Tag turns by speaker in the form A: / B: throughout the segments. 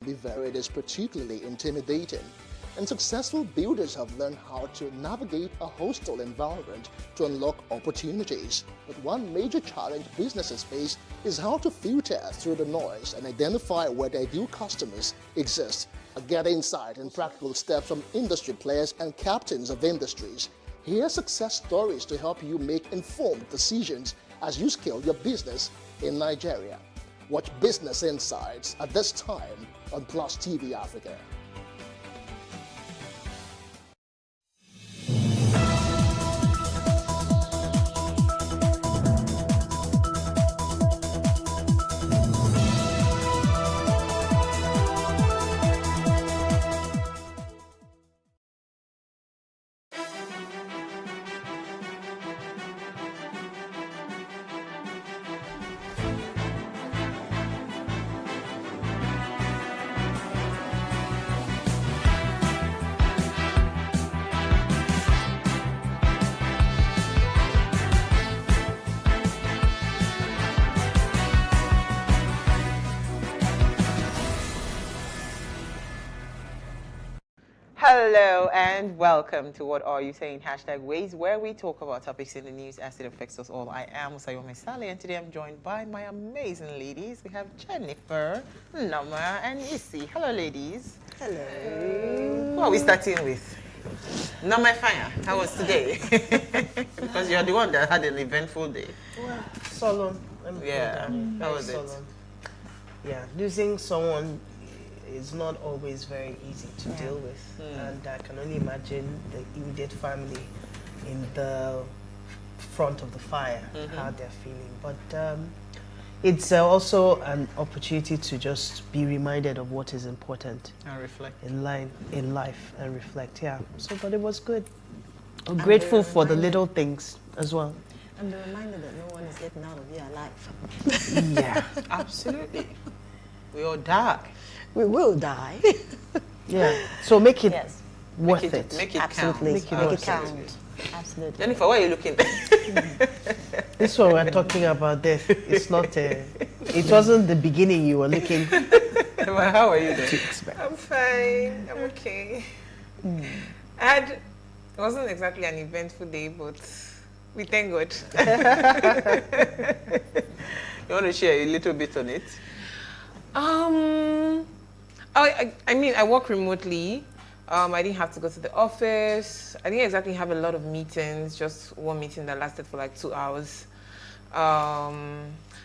A: it is particularly intimidating. And successful builders have learned how to navigate a hostile environment to unlock opportunities. But one major challenge businesses face is how to filter through the noise and identify where their ideal customers exist. Get insight and practical steps from industry players and captains of industries. Hear success stories to help you make informed decisions as you scale your business in Nigeria. Watch Business Insights at this time on PlusTvAfrica.
B: Hello and welcome to What Are You Saying? #Ways, where we talk about topics in the news as it affects us all. I am Usayome Sally, and today I'm joined by my amazing ladies. We have Jennifer, Nama, and Issy. Hello, ladies.
C: Hello.
B: Who are we starting with? Nama Fire, how was today? Because you're the one that had an eventful day.
C: Well, solemn.
B: Yeah, how was it?
C: Yeah, losing someone is not always very easy to deal with, and I can only imagine the immediate family in the front of the fire, how they're feeling. But it's also an opportunity to just be reminded of what is important
B: And reflect.
C: in life and reflect. Yeah. So, but it was good. I'm grateful for the little things as well.
D: And be reminded that no one is getting out of here alive.
C: Yeah.
B: Absolutely. We all die.
D: We will die.
C: Yeah. So make it
D: Yes.
C: worth
B: Make
C: it.
B: Make it
D: Absolutely.
B: count.
D: Make it
B: Absolutely.
D: count. Absolutely.
B: Jennifer, why are you looking?
C: This one we're talking about death. It's not it wasn't the beginning you were looking to
B: Well, how are you doing?
C: expect.
E: I'm fine. I'm okay. It wasn't exactly an eventful day, but we thank God.
B: You want to share a little bit on it?
E: I mean, I work remotely. I didn't have to go to the office. I didn't exactly have a lot of meetings, just one meeting that lasted for like 2 hours.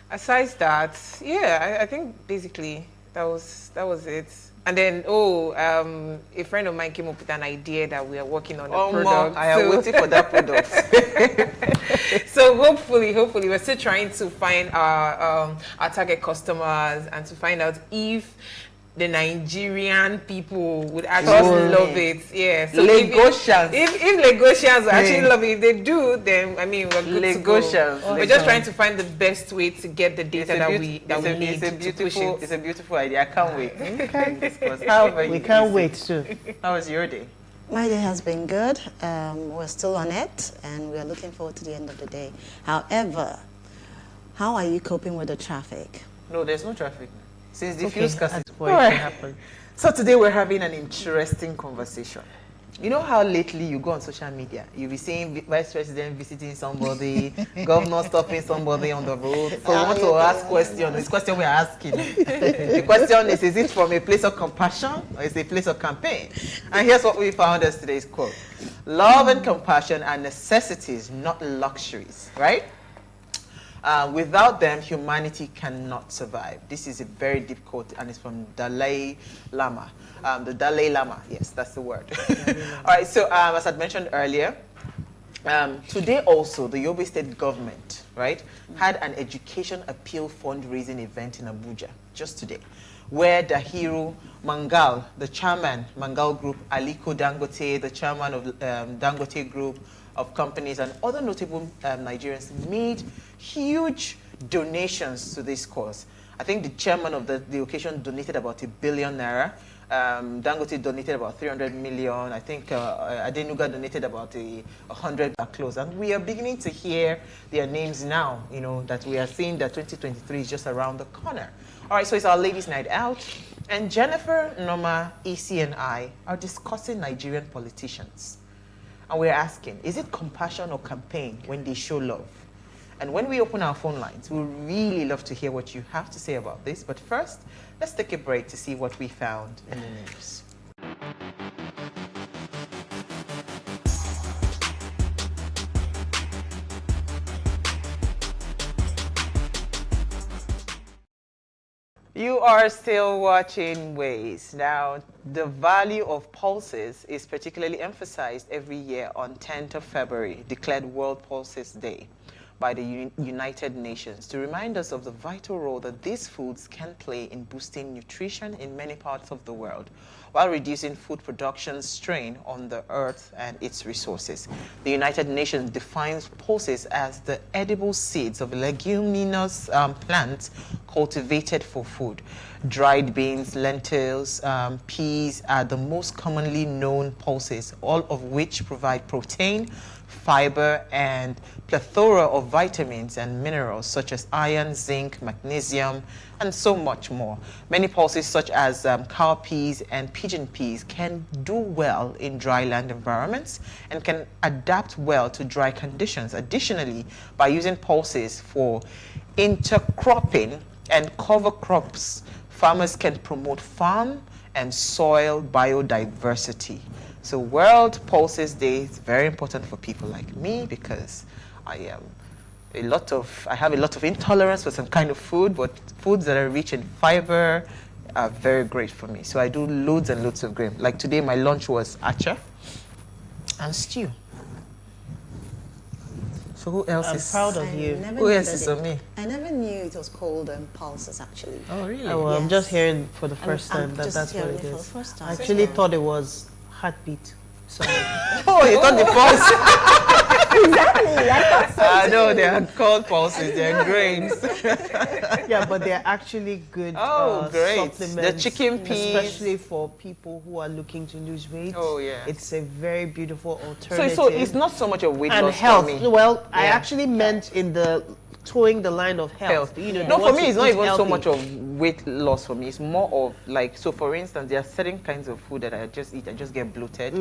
E: Aside that, yeah, I think basically that was it. And then, a friend of mine came up with an idea that we are working on a product.
B: I am waiting for that product.
E: So hopefully, we're still trying to find our target customers and to find out if the Nigerian people would actually love it. Yeah. So
B: Lagosians.
E: If Lagosians will actually love it, if they do, then I mean we're good
B: Lagosians.
E: to go. We're just trying to find the best way to get the data that we need to push it.
B: It's a beautiful idea. I can't wait. How about you?
C: We can't wait too.
B: How was your day?
D: My day has been good. We're still on it, and we're looking forward to the end of the day. However, how are you coping with the traffic?
B: No, there's no traffic. Since the
C: Okay,
B: fuel scarcity.
C: that's what can happen.
B: So today we're having an interesting conversation. You know how lately you go on social media, you'll be seeing vice president visiting somebody, governor stopping somebody on the road. So we want to ask question. This question we're asking. The question is it from a place of compassion or is it a place of campaign? And here's what we found as today's quote. Love and compassion are necessities, not luxuries, right? Without them, humanity cannot survive. This is a very deep quote, and it's from Dalai Lama. The Dalai Lama, yes, that's the word. All right, so as I mentioned earlier, today also, the Yobe State government, right, had an education appeal fundraising event in Abuja, just today, where Dahiru Mangal, the chairman, Mangal Group, Aliko Dangote, the chairman of Dangote Group of companies, and other notable Nigerians made huge donations to this cause. I think the chairman of the occasion donated about ₦1 billion. Dangote donated about 300 million. I think Adenuga donated about 100 close. And we are beginning to hear their names now, you know, that we are seeing that 2023 is just around the corner. All right, so it's our ladies' night out. And Jennifer, Norma, EC, and I are discussing Nigerian politicians. And we're asking, is it compassion or campaign when they show love? And when we open our phone lines, we'll really love to hear what you have to say about this. But first, let's take a break to see what we found in the news. You are still watching Ways. Now, the value of pulses is particularly emphasized every year on 10th of February, declared World Pulses Day by the United Nations, to remind us of the vital role that these foods can play in boosting nutrition in many parts of the world, while reducing food production strain on the earth and its resources. The United Nations defines pulses as the edible seeds of leguminous plants cultivated for food. Dried beans, lentils, peas are the most commonly known pulses, all of which provide protein, fiber, and plethora of vitamins and minerals such as iron, zinc, magnesium, and so much more. Many pulses such as cowpeas and pigeon peas can do well in dry land environments and can adapt well to dry conditions. Additionally, by using pulses for intercropping and cover crops, farmers can promote farm and soil biodiversity. So World Pulses Day is very important for people like me because I have a lot of intolerance for some kind of food, but foods that are rich in fiber are very great for me. So I do loads and loads of grain. Like today, my lunch was acha and stew. So who else is
C: proud of you.
B: Who else is on me?
D: I never knew it was called pulses, actually.
B: Oh, really?
C: Oh, well, I'm
D: Yes.
C: just hearing for the first
D: I'm
C: time that
D: just
C: that's what
D: hearing
C: it
D: it for
C: is.
D: the first time.
C: I actually thought it was heartbeat. So
B: Oh, you thought the pulse?
D: Exactly, I thought so.
B: I know they are called pulses, they're grains.
C: yeah, but they're actually good
B: Oh, great.
C: supplements.
B: The chicken peas.
C: Especially for people who are looking to lose weight.
B: Oh, yeah.
C: It's a very beautiful
B: So,
C: alternative.
B: so it's not so much a weight
C: and
B: loss
C: health.
B: for me.
C: Well, I
B: Yeah.
C: actually meant in the towing the line of health. You know,
B: No,
C: they
B: for
C: want
B: me,
C: to
B: it's not
C: eat
B: even so
C: healthy.
B: much of weight loss for me. It's more of like, so for instance, there are certain kinds of food that I just eat. I just get bloated.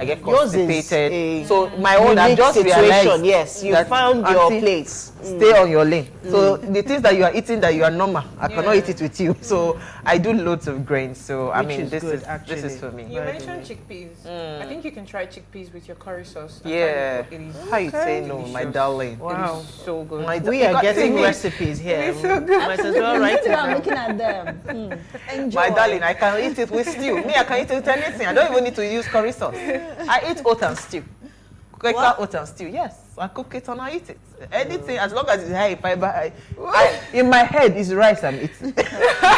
B: I get
C: Yours is
B: constipated.
C: a
B: So my own, I
C: unique
B: just
C: situation.
B: realized
C: Yes, you
B: that,
C: found your
B: Auntie,
C: place.
B: Stay on your lane. So the things that you are eating that you are normal, I cannot eat it with you. So I do loads of grains. So I
C: Which
B: mean,
C: is
B: this
C: good,
B: is
C: actually.
B: this is for me.
E: You mentioned chickpeas. I think you can try chickpeas with your curry sauce. and
B: Yeah.
E: try it. It is
B: How you say no, my
E: delicious.
B: darling?
C: Wow.
E: It is so good.
B: My
C: We
B: you
C: are
B: got-
C: getting
B: see me?
C: recipes here.
E: It's so good.
C: Might as well write it
D: I'm
C: down.
D: looking at them. Enjoy.
B: My darling, I can eat it with stew. Me, I can eat it with anything. I don't even need to use curry sauce. I eat oat and stew. Quaker oat and stew, yes. I cook it and I eat it. Anything, as long as it's high in fiber. In my head, is rice I'm eating.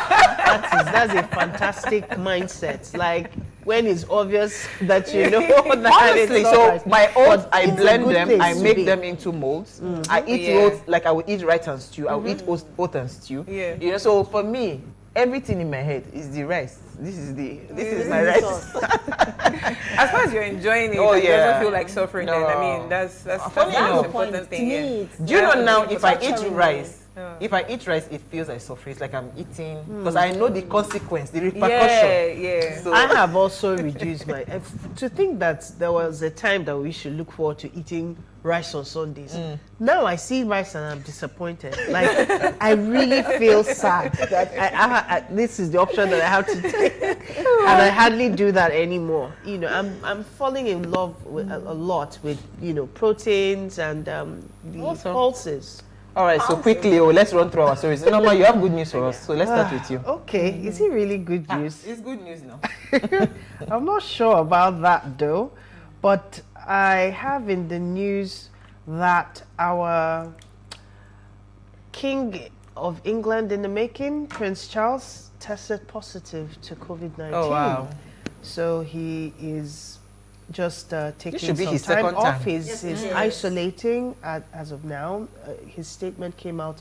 C: That's a fantastic mindset. Like when it's obvious that you know that
B: Honestly,
C: it's not
B: so
C: right.
B: my oats,
C: But
B: I
C: it's a
B: blend
C: good
B: them,
C: place
B: I
C: to
B: make
C: be.
B: them into molds. I eat
E: Yeah.
B: oats like I would eat rice and stew. I would eat oat and stew.
E: Yeah.
B: You know, so for me, everything in my head is the rice. This is my rice.
E: As far as you're enjoying it,
B: Oh,
E: and it
B: yeah.
E: doesn't feel like suffering. Then I
B: No.
E: mean, that's the
B: Funny
E: most
B: enough.
E: important thing. Yeah.
B: Do you know
E: Yeah.
B: now if I eat
D: Torturing
B: rice,
E: Yeah.
B: if I eat rice, it feels like suffering. It's like I'm eating because I know the consequence, the
E: Yeah,
B: repercussion.
E: yeah.
B: So
C: I have also reduced my to think that there was a time that we should look forward to eating rice on Sundays. Now I see rice and I'm disappointed. Like I really feel sad that I this is the option that I have to take, and I hardly do that anymore. You know, I'm falling in love with a lot with proteins and the
B: Awesome.
C: pulses.
B: all right, so quickly, let's run through our stories. Norma, you have good news for us, so let's start with you.
C: Okay, is it really good news?
B: It's good news now.
C: I'm not sure about that though, but I have in the news that our King of England in the making, Prince Charles, tested positive to COVID-19.
B: Oh, wow.
C: So he is just taking
B: should be
C: some
B: his
C: time
B: second
C: off.
B: time.
C: He's isolating as of now. His statement came out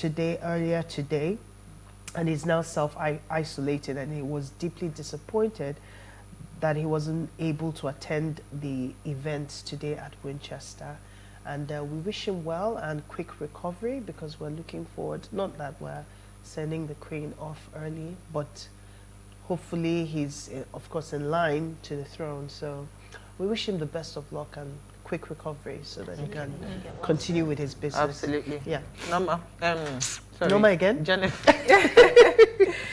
C: earlier today, and he's now self-isolated, and he was deeply disappointed that he wasn't able to attend the event today at Winchester. And we wish him well and quick recovery, because we're looking forward, not that we're sending the Queen off early, but hopefully he's, of course, in line to the throne. So we wish him the best of luck and quick recovery so that he can continue with his business.
B: Absolutely.
C: Yeah.
B: Norma. Sorry.
C: Norma again?
B: Jennifer.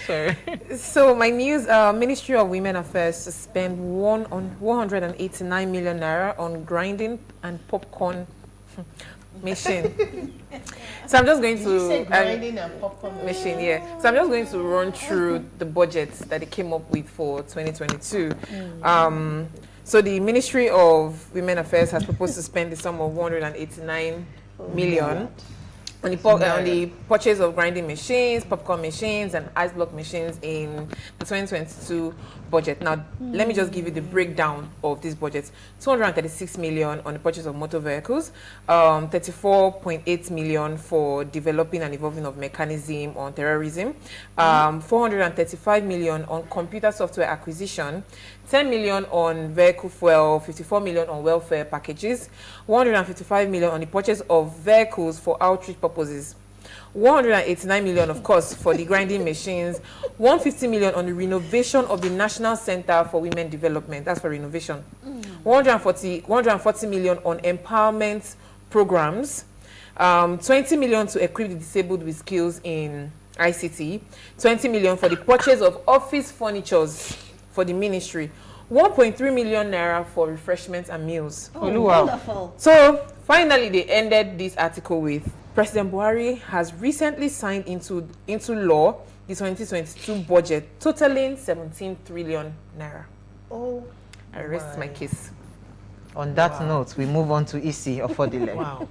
B: Sorry.
E: So my news, Ministry of Women Affairs to spend 189 million naira on grinding and popcorn machine. So I'm just going to
C: grinding and popcorn
E: machine, yeah. So I'm just going to run through the budget that they came up with for 2022. So the Ministry of Women Affairs has proposed to spend the sum of 189 million on the purchase of grinding machines, popcorn machines, and ice block machines in the 2022 budget. Now, let me just give you the breakdown of this budget. 236 million on the purchase of motor vehicles, 34.8 million for developing and evolving of mechanism on terrorism, 435 million on computer software acquisition, 10 million on vehicle fuel, 54 million on welfare packages, 155 million on the purchase of vehicles for outreach purposes, 189 million, of course, for the grinding machines, 150 million on the renovation of the National Center for Women Development. That's for renovation. 140 million on empowerment programs, 20 million to equip the disabled with skills in ICT, 20 million for the purchase of office furnitures for the ministry, 1.3 million naira for refreshments and meals.
D: Oh, wonderful.
E: So finally, they ended this article with President Buhari has recently signed into law the 2022 budget, totaling 17 trillion naira.
C: Oh,
E: I rest my case.
B: On that note, we move on to Isi of HOTLINE.
C: wow.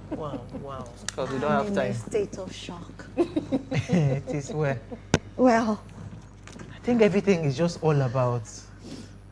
B: Because we don't have
D: I'm in
B: time.
D: a state of shock.
B: It is where.
D: Well,
B: I think everything is just all about.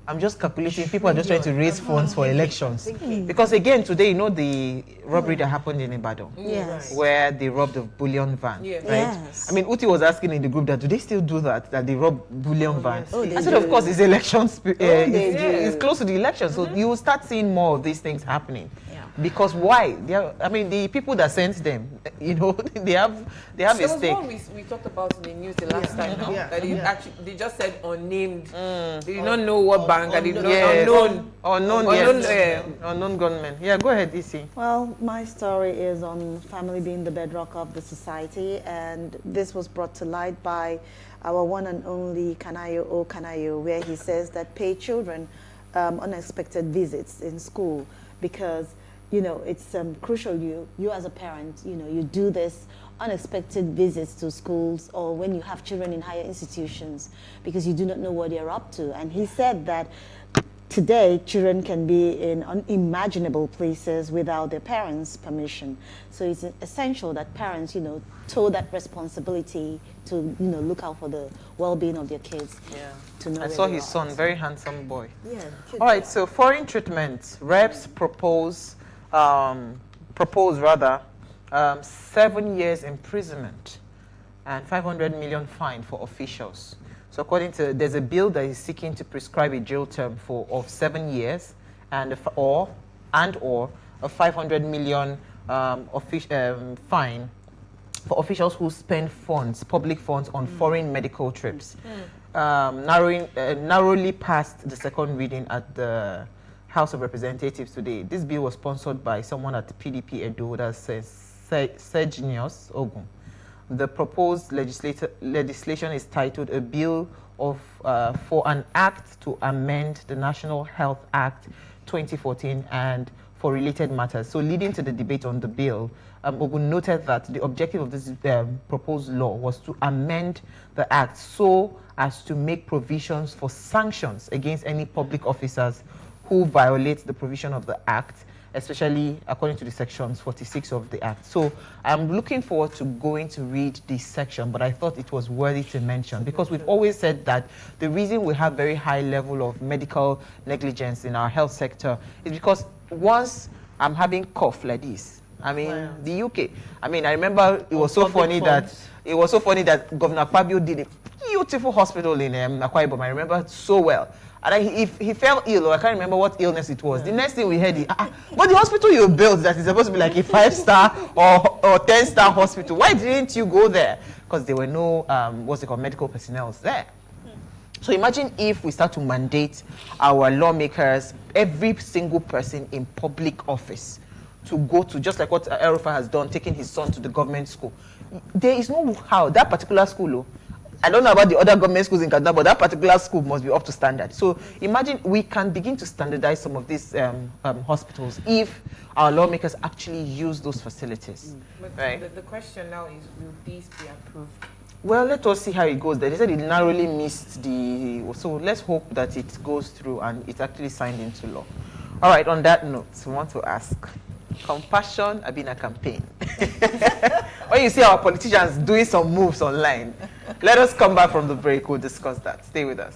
B: I'm just calculating. People are just trying to raise funds for elections. Because again, today, you know the robbery that happened in Ibadan,
D: yes.
B: where they robbed a bullion van,
E: Yeah.
B: right?
D: Yes.
B: I mean, Uti was asking in the group that do they still do that? That they rob bullion vans?
C: yes. Oh,
D: they
B: I said, of
D: do.
B: course, it's elections. It's
D: do.
B: close to the election, so you will start seeing more of these things happening.
D: Yeah.
B: Because why? I mean, the people that sent them, you know, they have
E: There
B: a
E: was
B: stake.
E: one we talked about in the news the last time now.
C: Yeah.
E: That they
C: Yeah.
E: actually they just said unnamed. They did not know what bank. And they did not
B: Yes.
E: unknown.
B: Unknown gunmen. Yeah, go ahead, Isi.
D: Well, my story is on family being the bedrock of the society, and this was brought to light by our one and only Kanayo O Kanayo, where he says that pay children unexpected visits in school because, you know, it's crucial you as a parent, you know, you do this unexpected visits to schools or when you have children in higher institutions because you do not know what they're up to. And he said that today, children can be in unimaginable places without their parents' permission. So it's essential that parents, you know, toe that responsibility to, you know, look out for the well-being of their kids.
B: Yeah.
D: To know
B: I
D: where
B: saw
D: they
B: his
D: are.
B: son, very handsome boy.
D: Yeah.
B: All right, so foreign treatment. Reps propose 7 years imprisonment and 500 million fine for officials. So according to, there's a bill that is seeking to prescribe a jail term of 7 years and or a 500 million fine for officials who spend public funds on foreign medical trips. Narrowly passed the second reading at the House of Representatives today. This bill was sponsored by someone at PDP Edo, that's Sejnius Ogun. The proposed legislation is titled A Bill for an Act to Amend the National Health Act 2014 and for related matters. So leading to the debate on the bill, Ogun noted that the objective of this proposed law was to amend the act so as to make provisions for sanctions against any public officers who violate the provision of the act, especially according to the sections 46 of the act. So I'm looking forward to going to read this section, but I thought it was worthy to mention because we've always said that the reason we have very high level of medical negligence in our health sector is because once I'm having cough like this, I mean, the UK, I mean, I remember it was so funny that Governor Fabio did a beautiful hospital in Akwa Ibom. I remember it so well. And then he fell ill, or I can't remember what illness it was. The next thing we heard, but the hospital you built that is supposed to be like a 5-star or 10-star hospital, why didn't you go there? Because there were no, medical personnel there. So imagine if we start to mandate our lawmakers, every single person in public office, to go to, just like what Erufa has done, taking his son to the government school. There is no how. That particular school, I don't know about the other government schools in Canada, but that particular school must be up to standard. So imagine we can begin to standardize some of these hospitals if our lawmakers actually use those facilities.
E: But
B: right?
E: the question now is, will these be approved?
B: Well, let us see how it goes. They said it narrowly missed the... So let's hope that it goes through and it's actually signed into law. All right, on that note, I want to ask, compassion have been a campaign. When you see our politicians doing some moves online, let us come back from the break. We'll discuss that. Stay with us.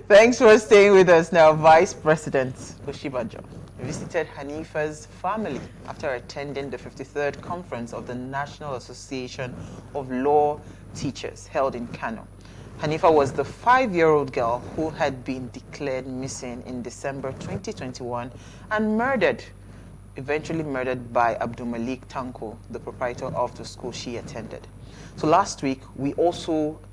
B: Thanks for staying with us. Now, Vice President Oshibajo visited Hanifa's family after attending the 53rd conference of the National Association of Law Teachers held in Kano. Hanifa was the 5-year-old girl who had been declared missing in December 2021 and eventually murdered by Abdul Malik Tanko, the proprietor of the school she attended. So last week, I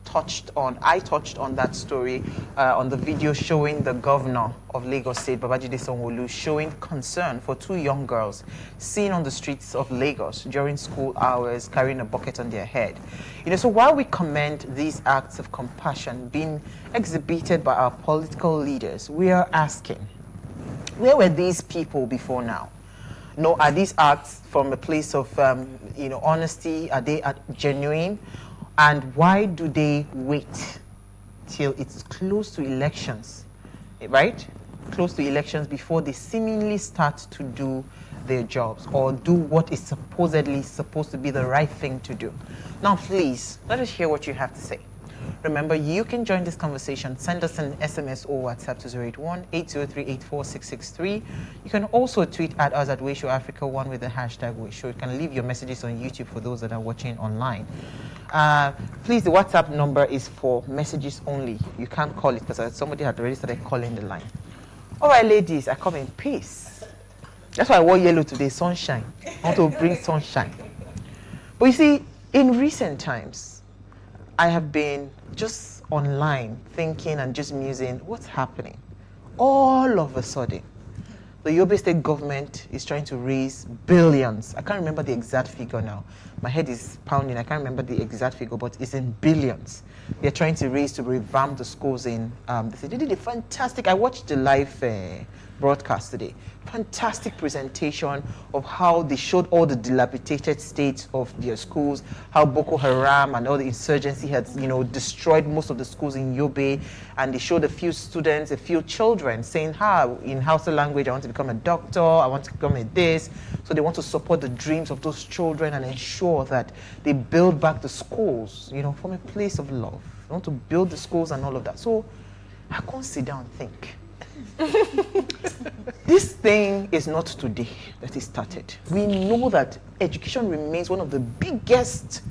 B: touched on that story on the video showing the governor of Lagos State, Babajide Sanwo-Olu, showing concern for 2 young girls seen on the streets of Lagos during school hours carrying a bucket on their head. So while we commend these acts of compassion being exhibited by our political leaders, we are asking, where were these people before now? No, are these acts from a place of, honesty? Are they genuine? And why do they wait till it's close to elections, right? Close to elections before they seemingly start to do their jobs or do what is supposedly supposed to be the right thing to do? Now, please, let us hear what you have to say. Remember, you can join this conversation. Send us an SMS or WhatsApp to 081-803-84663. You can also tweet at us at WayShowAfrica1 with the hashtag WayShow. You can leave your messages on YouTube for those that are watching online. Please, the WhatsApp number is for messages only. You can't call it because somebody had already started calling the line. All right, ladies, I come in peace. That's why I wore yellow today, sunshine. I want to bring sunshine. But you see, in recent times, I have been just online thinking and just musing, what's happening? All of a sudden, the Yobe State government is trying to raise billions. I can't remember the exact figure now. My head is pounding. I can't remember the exact figure, but it's in billions. They're trying to raise to revamp the schools in, they did a fantastic, I watched the live broadcast today. Fantastic presentation of how they showed all the dilapidated states of their schools, how Boko Haram and all the insurgency had, destroyed most of the schools in Yobe, and they showed a few students, a few children saying, in Hausa language, I want to become a doctor, I want to become a this. So they want to support the dreams of those children and ensure that they build back the schools, from a place of love. They want to build the schools and all of that. So I can't sit down and think. This thing is not today that it started. We know that education remains one of the biggest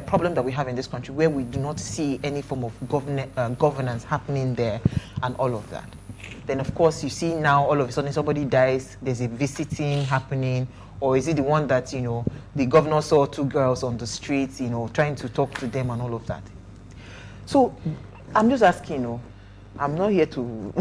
B: problem that we have in this country, where we do not see any form of governance happening there and all of that. Then, of course, you see now all of a sudden somebody dies, there's a visiting happening, or is it the one that, the governor saw 2 girls on the streets, trying to talk to them and all of that. So I'm just asking, I'm not here to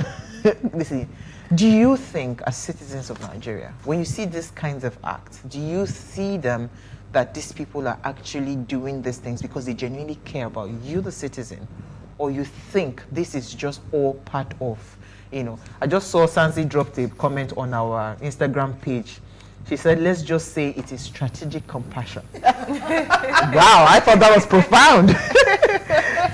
B: listen. Do you think, as citizens of Nigeria, when you see these kinds of acts, do you see them that these people are actually doing these things because they genuinely care about you, the citizen, or you think this is just all part of, I just saw Sansi dropped a comment on our Instagram page. She said, let's just say it is strategic compassion. Wow, I thought that was profound.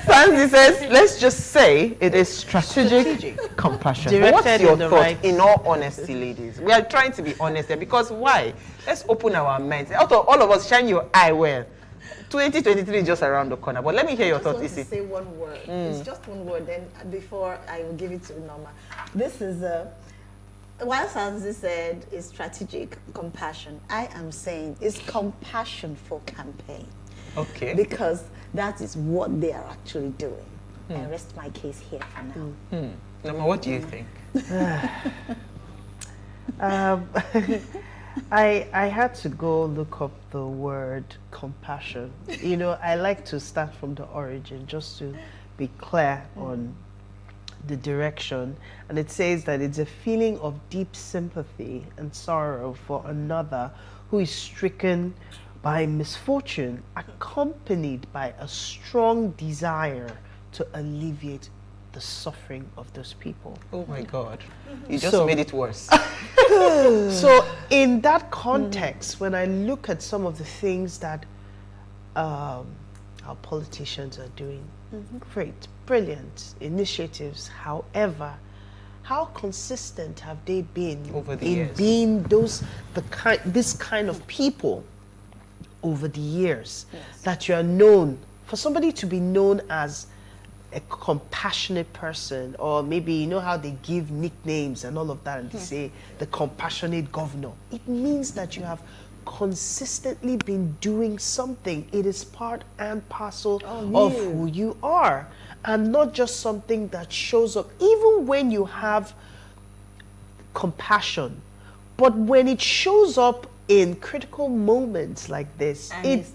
B: Sanzi says, let's just say it is strategic compassion.
C: Directed
B: What's your
C: in the
B: thought,
C: right-
B: in all honesty, ladies? We are trying to be honest here, because why? Let's open our minds. Out of all of us, shine your eye well. 2023 is just around the corner, but let me hear your thoughts,
D: I
B: Isi.
D: just want to say one word. It's just one word, then before I will give it to Norma. This is while Sanzi said is strategic compassion, I am saying it's compassion for campaign.
B: Okay.
D: Because that is what they are actually doing. I rest my case here for now.
B: Norma, what do you think?
C: I had to go look up the word compassion. You know, I like to start from the origin just to be clear on the direction. And it says that it's a feeling of deep sympathy and sorrow for another who is stricken by misfortune, accompanied by a strong desire to alleviate the suffering of those people.
B: Oh my God. You just
C: So-
B: made it worse.
C: So in that context, when I look at some of the things that our politicians are doing, great, brilliant initiatives. However, how consistent have they been
B: Over the
C: in
B: years.
C: being this kind of people over the years? That you are known, for somebody to be known as a compassionate person, or maybe you know how they give nicknames and all of that, and they say the compassionate governor. It means that you have consistently been doing something. It is part and parcel of who you are, and not just something that shows up even when you have compassion, but when it shows up in critical moments like this,
D: And
C: it
D: it's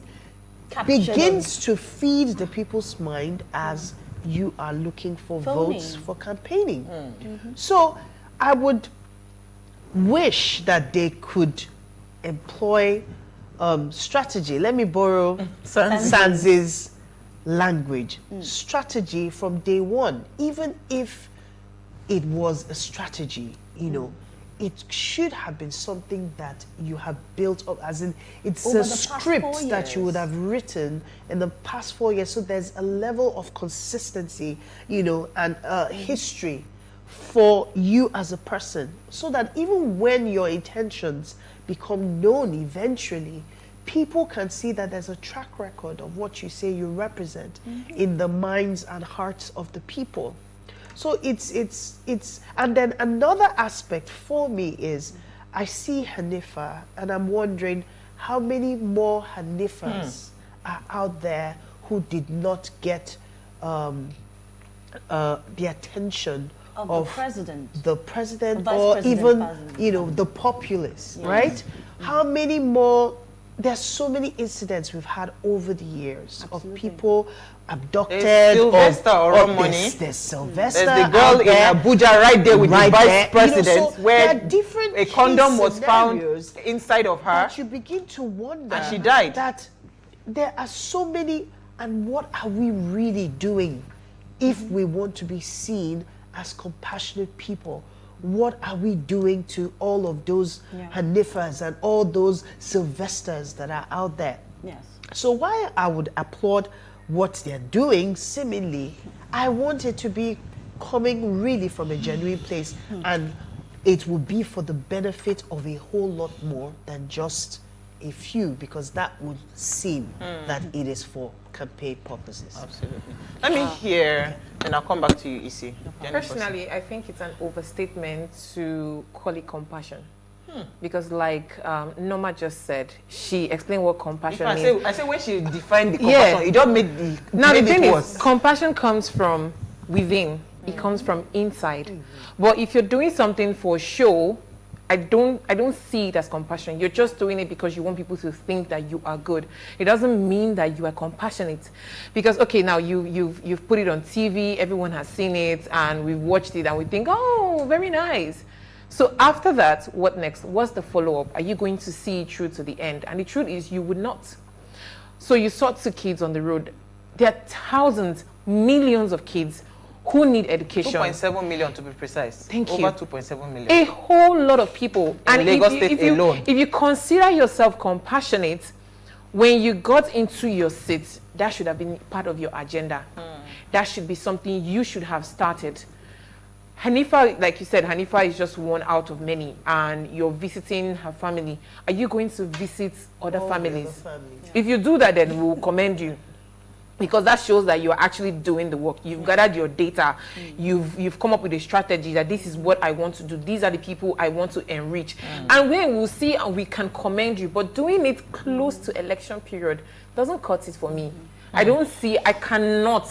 D: captured
C: begins to feed the people's mind as you are looking for votes
D: Voting.
C: for campaigning. So I would wish that they could employ strategy. Let me borrow Sanzi's language. Strategy from day one. Even if it was a strategy, you know, it should have been something that you have built up, as in it's
D: Over
C: a
D: the past 4
C: script that you would
D: years.
C: have written in the past 4 years. So there's a level of consistency, you know, and history for you as a person, so that even when your intentions become known eventually, people can see that there's a track record of what you say you represent in the minds and hearts of the people. So it's and then another aspect for me is I see Hanifa and I'm wondering how many more Hanifas are out there who did not get the attention
D: Of the president.
C: the president,
D: Vice
C: or
D: president,
C: even
D: president.
C: you know the populace, right? How many more? There's so many incidents we've had over the years of people abducted.
B: There's Sylvester or money.
C: There's Sylvester.
B: There's the girl
C: out there,
B: in Abuja right there with
C: right
B: the vice
C: there. You know,
B: president,
C: so
B: where
C: there are different
B: a condom
C: case
B: was found
C: scenarios
B: inside of her.
C: that you begin to wonder,
B: And she died.
C: that there are so many, and what are we really doing if we want to be seen as compassionate people? What are we doing to all of those Hanifas and all those Sylvesters that are out there?
D: Yes.
C: So while I would applaud what they're doing, seemingly, I want it to be coming really from a genuine place, and it will be for the benefit of a whole lot more than just a few, because that would seem that it is for campaign purposes.
B: Absolutely. Let me hear, and I'll come back to you, Isi.
E: Personally, I think it's an overstatement to call it compassion. Because like Norma just said, she explained what compassion means.
B: I say when she defined the
E: Yeah.
B: compassion, it just made the
E: Now the
B: made
E: thing
B: it
E: is,
B: worse.
E: compassion comes from within. It comes from inside. But if you're doing something for show, I don't see it as compassion. You're just doing it because you want people to think that you are good. It doesn't mean that you are compassionate. Because okay, now you've put it on TV, everyone has seen it, and we've watched it, and we think, oh, very nice. So after that, what next? What's the follow-up? Are you going to see it through to the end? And the truth is, you would not. So you saw 2 kids on the road. There are thousands, millions of kids who need education.
B: 2.7 million to be precise.
E: Thank you.
B: Over 2.7 million.
E: A whole lot of people.
B: In Lagos State alone.
E: If you consider yourself compassionate, when you got into your seat, that should have been part of your agenda. that should be something you should have started. Hanifa, like you said, Hanifa is just one out of many, and you're visiting her family. Are you going to visit other families? If you do that, then we'll commend you, because that shows that you're actually doing the work. You've gathered your data. You've come up with a strategy that this is what I want to do. These are the people I want to enrich. And we will see and we can commend you. But doing it close to election period doesn't cut it for me. I cannot,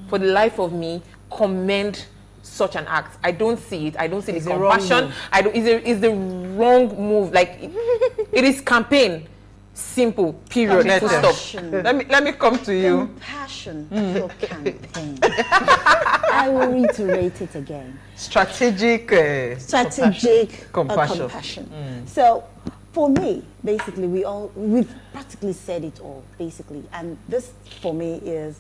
E: for the life of me, commend such an act. I don't see it. I don't see the compassion. It's the wrong move. Like, it is campaign. Simple. Period. Full stop.
B: Let me come to you.
D: Compassion for campaign. I will reiterate it again.
B: Strategic
D: compassion. So, for me, basically, we've practically said it all, basically. And this, for me, is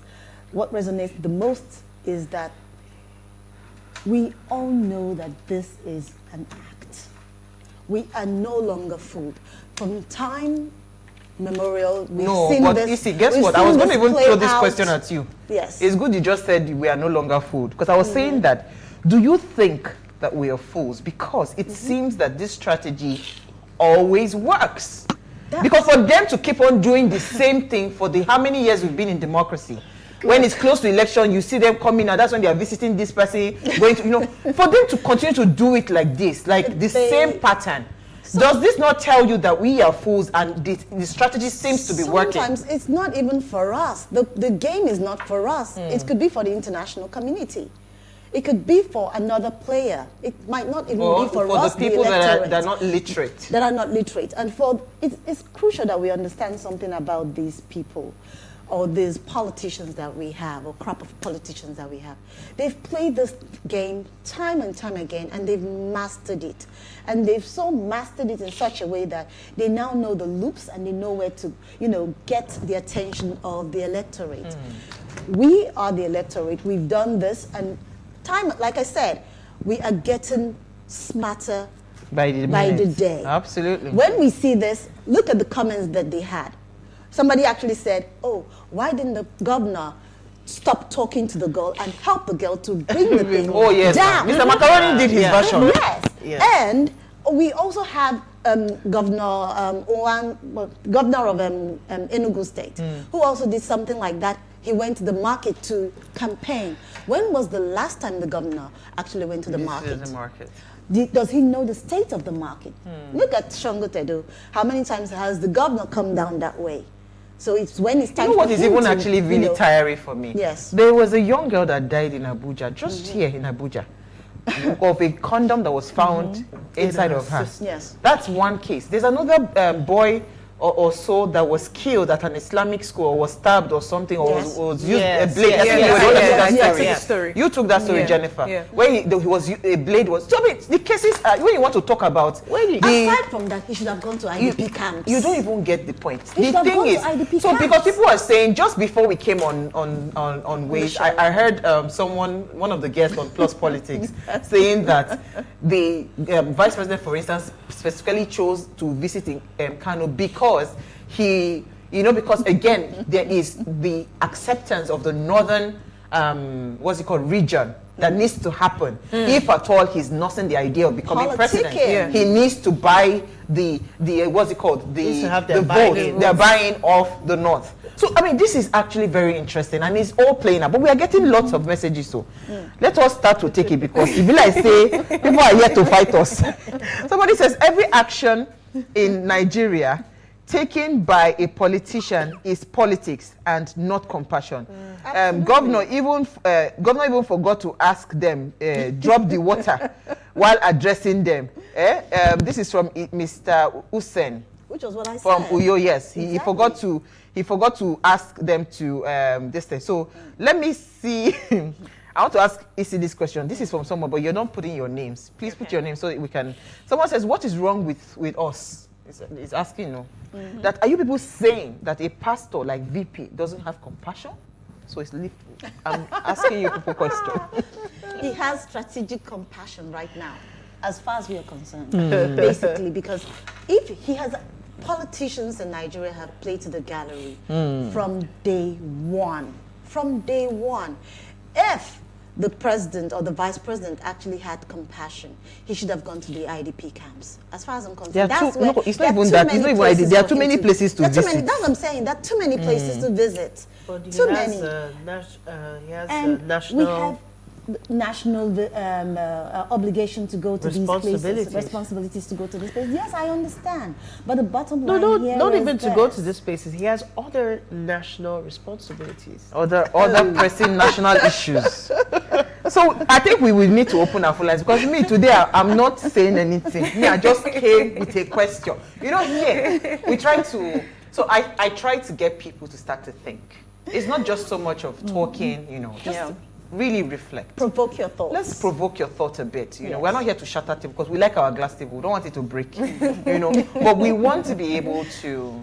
D: what resonates the most is that we all know that this is an act. We are no longer fooled. From time memorial, we've seen this.
B: You see, guess what? I was going to even throw this question at you.
D: Yes.
B: It's good you just said we are no longer fooled. Because I was saying that, do you think that we are fools? Because it seems that this strategy always works. Because for them to keep on doing the same thing for the how many years we've been in democracy, when it's close to election, you see them coming out. That's when they are visiting this person, going to, for them to continue to do it like this, like the same pattern. Does this not tell you that we are fools and the strategy seems to be working?
D: Sometimes it's not even for us. The game is not for us. It could be for the international community. It could be for another player. It might not even be for us,
B: the people that are not literate.
D: That are not literate. And it's crucial that we understand something about these people, or these politicians that we have, or crop of politicians that we have. They've played this game time and time again, and they've mastered it. And they've so mastered it in such a way that they now know the loops and they know where to, get the attention of the electorate. We are the electorate. We've done this, and like I said, we are getting smarter by the day.
B: Absolutely.
D: When we see this, look at the comments that they had. Somebody actually said, oh, why didn't the governor stop talking to the girl and help the girl to bring the thing down?
B: Mr. Macaroni did his version.
D: Yes. And we also have Governor of Enugu State, who also did something like that. He went to the market to campaign. When was the last time the governor actually went to the market? Does he know the state of the market? Look at Shango Tedo. How many times has the governor come down that way? So it's when it's time.
B: You know what is even actually really tiring for me?
D: Yes.
B: There was a young girl that died in Abuja, just here in Abuja, of a condom that was found inside of her.
D: Yes.
B: That's one case. There's another boy or so that was killed at an Islamic school, or was stabbed or something, or was used a blade. You took that story, Jennifer. Where a blade was. So I mean, the cases when you want to talk about.
D: Aside from that, he should have gone to IDP camps.
B: You don't even get the point.
D: The thing is,
B: so because people are saying, just before we came on Waze, I heard one of the guests on Plus Politics, saying that the vice president, for instance, specifically chose to visit in Kano because because again, there is the acceptance of the northern, region that needs to happen. If at all he's nursing the idea of becoming president, he needs to buy the vote. They're buying off the north. So, I mean, this is actually very interesting, and it's all playing out. But we are getting lots of messages, so let us start to take it, because if I say, people are here to fight us. Somebody says, every action in Nigeria taken by a politician is politics and not compassion. Governor even forgot to ask them, drop the water while addressing them. This is from Mr. Hussein.
D: Which was what I said.
B: From Uyo, yes. He forgot to ask them to this thing. So let me see. I want to ask Isi this question. This is from someone, but you're not putting your names. Please put your name so that we can. Someone says, what is wrong with us? It's asking, that are you people saying that a pastor like VP doesn't have compassion? So I'm asking you people question.
D: He has strategic compassion right now, as far as we are concerned, basically, because if he has politicians in Nigeria have played to the gallery from day one. If the president or the vice president actually had compassion, he should have gone to the IDP camps. As far as I'm concerned,
B: it's not even that. It's not even IDP. There are too many places to visit.
D: That's what I'm saying. There are too many places to visit.
C: But he
D: too
C: has,
D: many.
C: He has
D: And
C: national.
D: we have national obligation to go to these places, responsibilities to go to these places. Yes, I understand, but the bottom line here
C: not
D: is
C: even to go to these places. He has other national responsibilities,
B: other pressing national issues. So I think we will need to open our phone lines, because me today I'm not saying anything. Me, I just came with a question. You know, here we try to. So I try to get people to start to think. It's not just so much of talking, you know, just really reflect.
D: Provoke your thoughts.
B: Let's provoke your thought a bit. You know, we're not here to shatter table, because we like our glass table. We don't want it to break. You know, but we want to be able to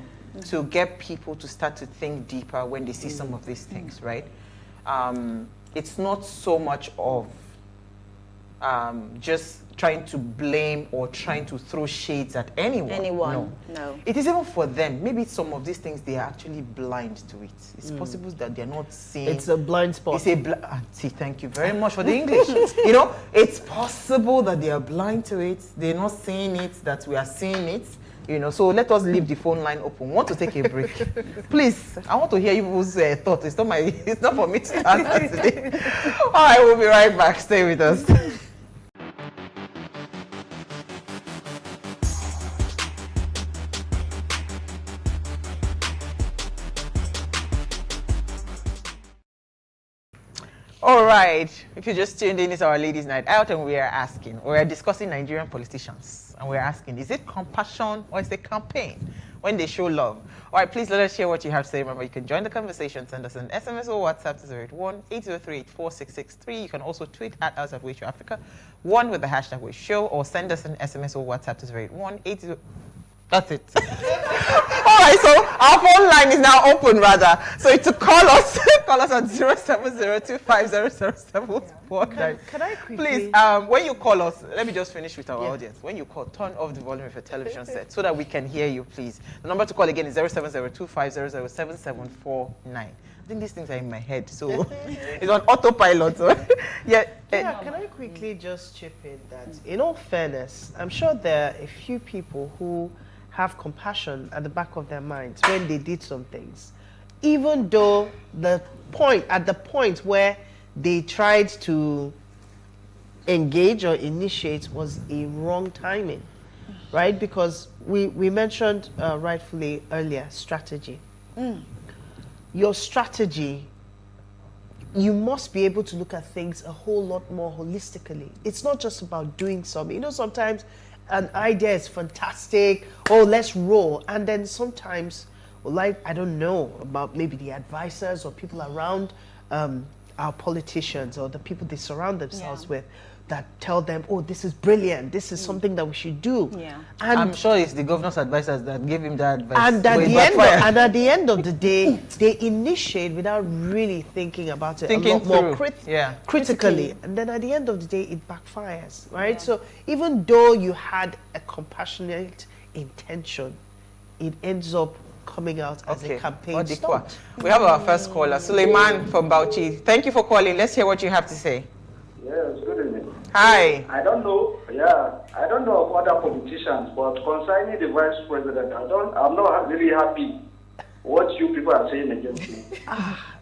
B: get people to start to think deeper when they see some of these things, right? It's not so much of just trying to blame or trying to throw shades at anyone.
D: No.
B: It is even for them. Maybe some of these things, they are actually blind to it. It's possible that they're not seeing.
C: It's a blind spot.
B: It's a see, thank you very much for the English. You know, it's possible that they are blind to it. They're not seeing it, that we are seeing it. You know, so let us leave the phone line open. We want to take a break. Please, I want to hear people's thoughts. It's not for me to answer today. All right, we'll be right back. Stay with us. All right, if you just tuned in, it's our Ladies' Night Out, and we're discussing Nigerian politicians, and we're asking, is it compassion or is it campaign when they show love? All right, please let us share what you have to say. Remember, you can join the conversation, send us an SMS or WhatsApp to 081-803-84663. You can also tweet at us at PlusTvAfrica, one with the hashtag WeShow, or send us an SMS or WhatsApp to 081-803. That's it. All right, so our phone line is now open, rather. So to call us at 07025007749.
C: Can I quickly?
B: Please, when you call us, let me just finish with our audience. When you call, turn off the volume of your television set so that we can hear you, please. The number to call again is 07025007749. I think these things are in my head, so it's on autopilot. So
C: Can I quickly just chip in that, in all fairness, I'm sure there are a few people who have compassion at the back of their minds when they did some things, even though at the point where they tried to engage or initiate was a wrong timing, right? Because we mentioned rightfully earlier, strategy. Your strategy, you must be able to look at things a whole lot more holistically. It's not just about doing something. You know, sometimes an idea is fantastic, oh, let's roll. And then sometimes, like, I don't know, about maybe the advisors or people around our politicians or the people they surround themselves with that tell them, oh, this is brilliant, this is something that we should do. And
B: I'm sure it's the governor's advisors that gave him that advice.
C: And at the end of the day, they initiate without really thinking about it a lot more critically. And then at the end of the day, it backfires, right? So even though you had a compassionate intention, it ends up coming out as a campaign stunt.
B: We have our first caller, Suleiman from Bauchi. Thank you for calling. Let's hear what you have to say.
F: Yes, good evening.
B: Hi.
F: I don't know of other politicians, but concerning the vice president, I'm not really happy what you people are saying against him.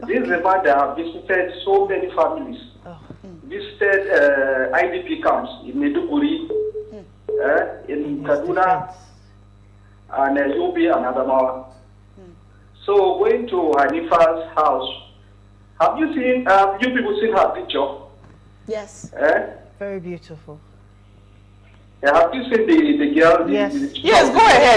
F: This is a man that have visited so many families, visited IDP camps in Maiduguri, in Kaduna, and Yobe and Adamawa. So going to Hanifa's house, have you people seen her picture?
D: Yes.
C: Very beautiful.
F: Have you seen the girl?
C: Yes.
B: Yes,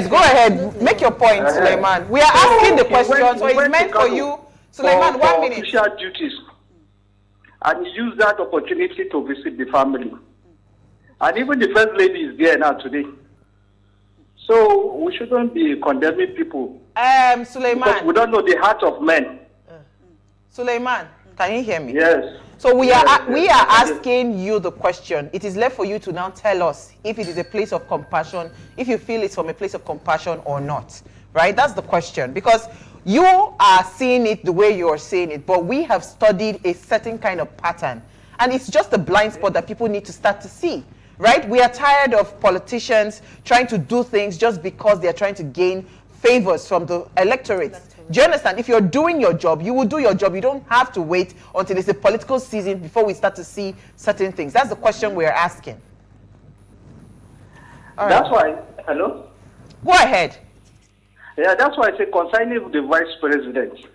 B: go ahead. Make your point, Suleiman. We are asking the question, so it's meant for you. Suleiman, 1 minute.
F: Official duties. And he used that opportunity to visit the family. And even the first lady is there now today. So we shouldn't be condemning people.
B: Suleiman.
F: Because we don't know the heart of men.
B: Suleiman, can you hear me?
F: Yes.
B: So we are asking you the question. It is left for you to now tell us if it is a place of compassion, if you feel it's from a place of compassion or not, right? That's the question. Because You are seeing it the way you're seeing it, but we have studied a certain kind of pattern. And it's just a blind spot that people need to start to see, right? We are tired of politicians trying to do things just because they're trying to gain favors from the electorate. Do you understand? If you're doing your job, you will do your job. You don't have to wait until it's a political season before we start to see certain things. That's the question we're asking. All right.
F: That's why, hello?
B: Go ahead.
F: Yeah, that's why I say concerning the vice president.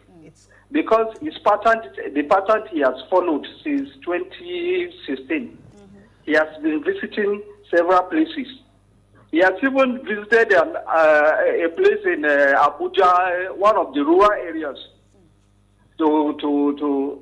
F: Because his pattern, the pattern he has followed since 2016, he has been visiting several places. He has even visited a place in Abuja, one of the rural areas, to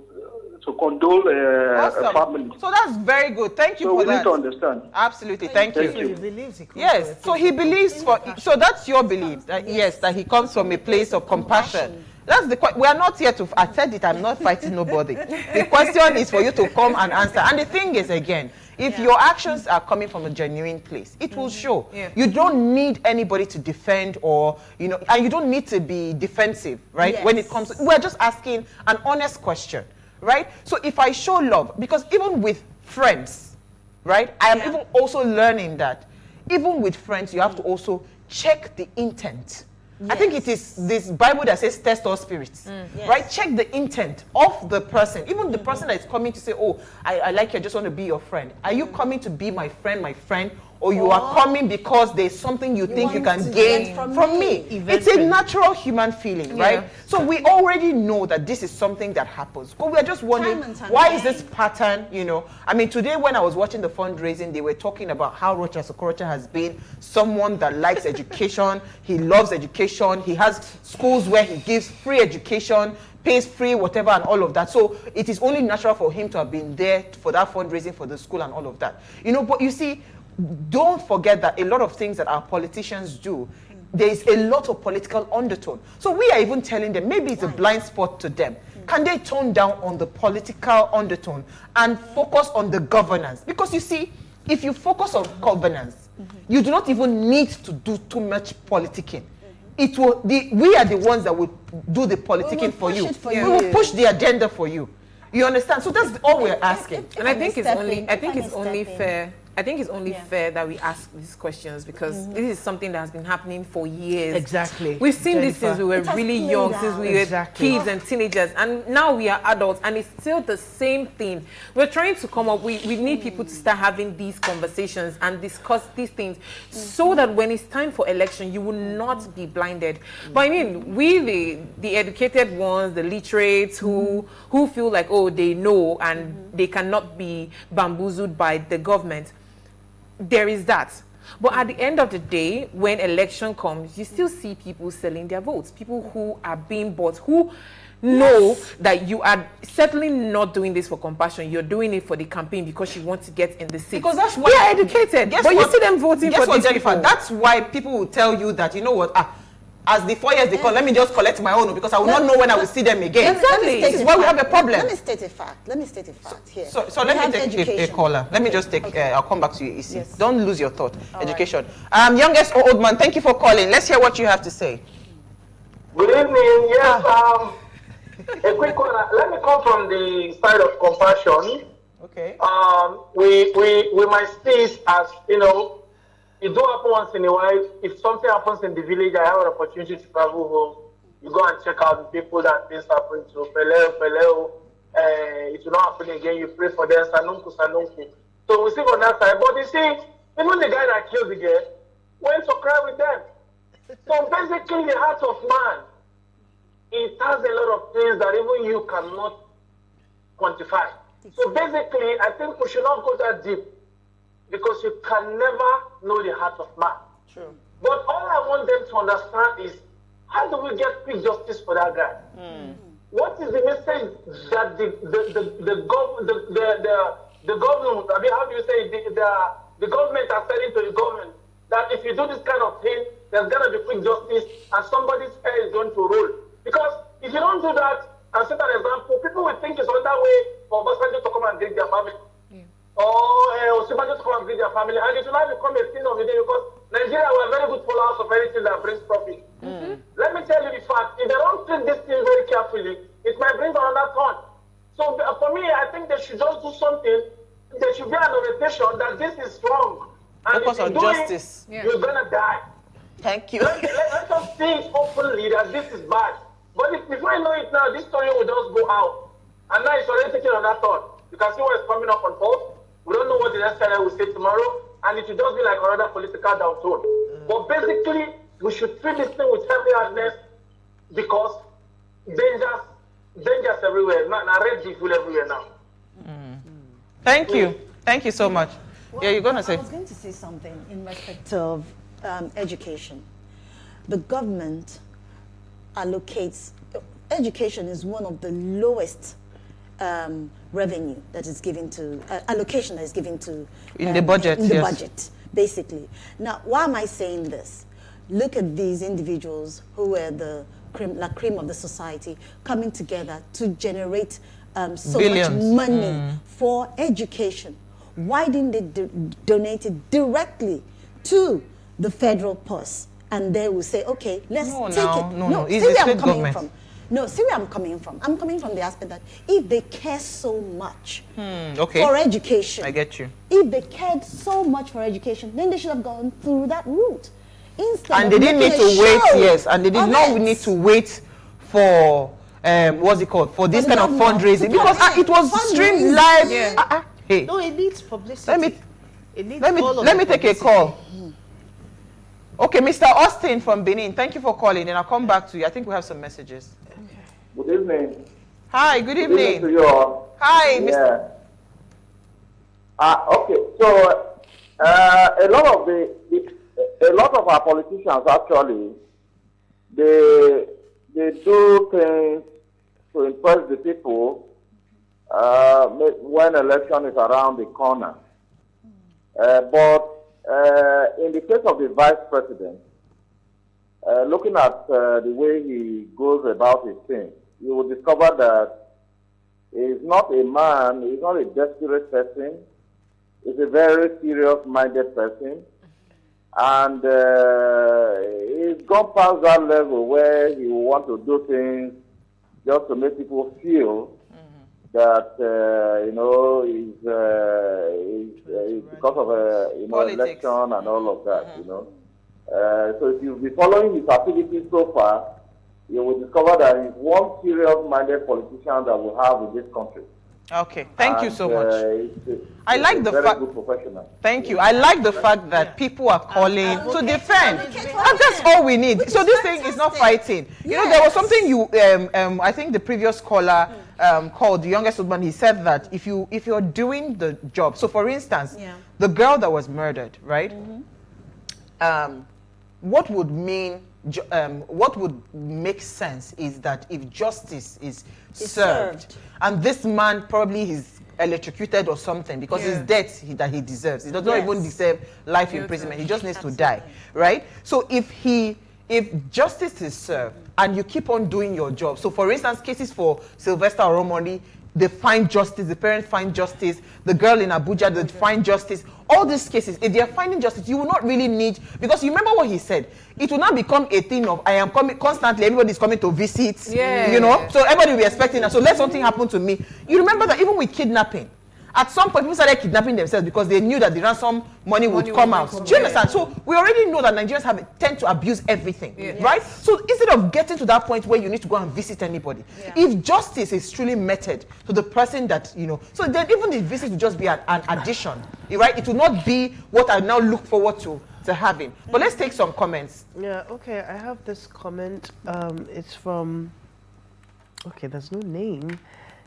F: condole a family.
B: So that's very good. Thank you for that.
F: So we need to understand.
B: Absolutely. Thank you.
C: He believes he comes
B: Yes.
C: from a
B: So he believes so that's your belief. That, yes, that he comes from a place of compassion. That's the we are not here to. I said it. I'm not fighting nobody. The question is for you to come and answer. And the thing is, again, if your actions are coming from a genuine place, it will show.
E: Yeah.
B: You don't need anybody to defend, or and you don't need to be defensive, right?
D: Yes.
B: When it comes, we're just asking an honest question, right? So if I show love, because even with friends, right? I am even also learning that even with friends, you have to also check the intent. I think it is this Bible that says test all spirits, right? Check the intent of the person. Even the person that is coming to say, oh, I like you, I just want to be your friend. Are you coming to be my friend? Or you are coming because there's something you think you can gain from me. It's a natural human feeling, right? So we already know that this is something that happens. But we're just wondering, why is this pattern, I mean, today when I was watching the fundraising, they were talking about how Rocha Sokorocha has been someone that likes education. He loves education. He has schools where he gives free education, pays free, whatever, and all of that. So it is only natural for him to have been there for that fundraising for the school and all of that. But you see, don't forget that a lot of things that our politicians do, there is a lot of political undertone. So we are even telling them, maybe it's a blind spot to them. Can they tone down on the political undertone and focus on the governance? Because you see, if you focus on governance, you do not even need to do too much politicking. We are the ones that will do the politicking for you. We will push the agenda for you. You understand? So that's all we're asking.
E: And I think it's only fair. I think it's only fair that we ask these questions, because this is something that has been happening for years.
C: Exactly.
E: We've seen this since we were really young, since we were kids and teenagers, and now we are adults, and it's still the same thing. We're trying to come up, we need people to start having these conversations and discuss these things so that when it's time for election, you will not be blinded. But I mean, we, the educated ones, the literates who feel like, oh, they know and they cannot be bamboozled by the government, there is that. But at the end of the day, when election comes, you still see people selling their votes, people who are being bought, who know that you are certainly not doing this for compassion. You're doing it for the campaign because you want to get in the seat. Because that's why they are educated. But you see them voting for these people.
B: That's why people will tell you that, you know what, as the 4 years they come, let me just collect my own, because I will not know when I will see them again.
E: Exactly.
B: This is why we have a problem.
D: Let me state a fact here.
B: So let me take a caller. Let me just take, I'll come back to you, Isi.
D: Yes.
B: Don't lose your thought. Education. Youngest or old man, thank you for calling. Let's hear what you have to say.
G: Good evening. Yes, a quick one. Let me come from the side of compassion.
B: Okay.
G: We might see it as, it do happen once in a while. If something happens in the village, I have an opportunity to travel home. You go and check out the people that things happen to. Peleo. It will not happen again. You pray for them. Sanunku. So we see on that side. But you see, even the guy that killed the girl went to cry with them. So basically, the heart of man, it has a lot of things that even you cannot quantify. So basically, I think we should not go that deep, because you can never know the heart of man.
D: True.
G: But all I want them to understand is, how do we get quick justice for that guy? What is the message that the government, I mean, how do you say, the government are sending to the government, that if you do this kind of thing, there's going to be quick justice and somebody's hair is going to roll? Because if you don't do that, and set an example, people will think it's another way for Obasanjo to come and greet their family. Or Osinbajo to come and greet their family. And it will not become a thing of the day, because Nigeria, we are very good followers of anything that brings profit. Let me tell you the fact. If they don't treat this thing very carefully, it might bring another turn. So for me, I think they should just do something. There should be an orientation that this is wrong. And
B: Focus
G: if
B: on
G: you do
B: justice.
G: it, you're gonna die.
B: Thank you.
G: Let us see it openly that this is bad. But if before you know it now, this story will just go out. And now it's already taken on that thought. You can see what is coming up on post. We don't know what the next guy will say tomorrow. And it will just be like another political downturn. But basically, we should treat this thing with heavy handedness because dangers everywhere. Now red people everywhere now.
B: Thank you. Thank you so much.
D: Well,
B: yeah, you're going to say.
D: I was going to say something in respect of education. The government allocates, education is one of the lowest revenue that is given to, allocation that is given to.
B: In the budget,
D: In the
B: yes.
D: budget, basically. Now, why am I saying this? Look at these individuals who were the cream of the society coming together to generate so
B: Billions.
D: much money for education. Why didn't they donate it directly to the federal purse? And they will say, okay, let's take it.
B: No,
D: see
B: it's the
D: where I'm
B: state
D: coming
B: government.
D: from. No, see where I'm coming from. I'm coming from the aspect that if they care so much
B: Okay.
D: for education,
B: I get you.
D: if they cared so much for education, then they should have gone through that route. Instead
B: And
D: of
B: they didn't need
D: making a
B: to wait,
D: show
B: yes, and they did
D: of
B: not
D: it.
B: need to wait for, what's it called, for this
D: the
B: kind of
D: government
B: fundraising.
D: to
B: Because
D: come in.
B: it was streamed
D: Fundraising.
B: live.
E: Yeah.
B: Hey,
C: No, it needs publicity. It needs
B: let
C: all of
B: me
C: the
B: take a
C: publicity.
B: call. Okay, Mr. Austin from Benin, thank you for calling, and I'll come back to you. I think we have some messages.
F: Good evening.
B: Hi, good
F: Good evening to
B: evening.
F: you all.
B: Hi, Mr.
F: Yeah. Okay. So a lot of our politicians actually they do things to impress the people when election is around the corner. But in the case of the vice president, looking at the way he goes about his things, you will discover that he's not a man, he's not a desperate person, he's a very serious-minded person. And he's gone past that level where he will want to do things just to make people feel that, he's because of
B: Politics.
F: election and all of that, So if you've been following his activities so far, you will discover that he's one serious-minded politician that we have in this country.
B: Okay, thank you so much. I
F: He's
B: like
F: a
B: the
F: very
B: fact.
F: good professional.
B: Thank you. I like the fact that people are calling to defend. And that's all we need. So this thing is not fighting. You know, there was something I think the previous caller called, the youngest woman, he said that if you're doing the job, so for instance, the girl that was murdered, right? What would make sense is that if justice is served, and this man probably is electrocuted or something because it's death that he deserves. He does not even deserve life imprisonment. He just needs to die, right? So if justice is served and you keep on doing your job, so for instance, cases for Sylvester Oromoni, they find justice, the parents find justice, the girl in Abuja, they find justice. All these cases, if they're finding justice, you will not really need, because you remember what he said, it will not become a thing of, I am coming constantly, everybody's coming to visit, so everybody will be expecting that, so let something happen to me. You remember that even with kidnapping, at some point, people started kidnapping themselves because they knew that the ransom money would come out. Do you understand? So we already know that Nigerians tend to abuse everything, right? So instead of getting to that point where you need to go and visit anybody, if justice is truly meted to the person that, so then even the visit will just be an addition, right? It will not be what I now look forward to having. But let's take some comments.
C: Yeah, okay, I have this comment. It's from, okay, there's no name.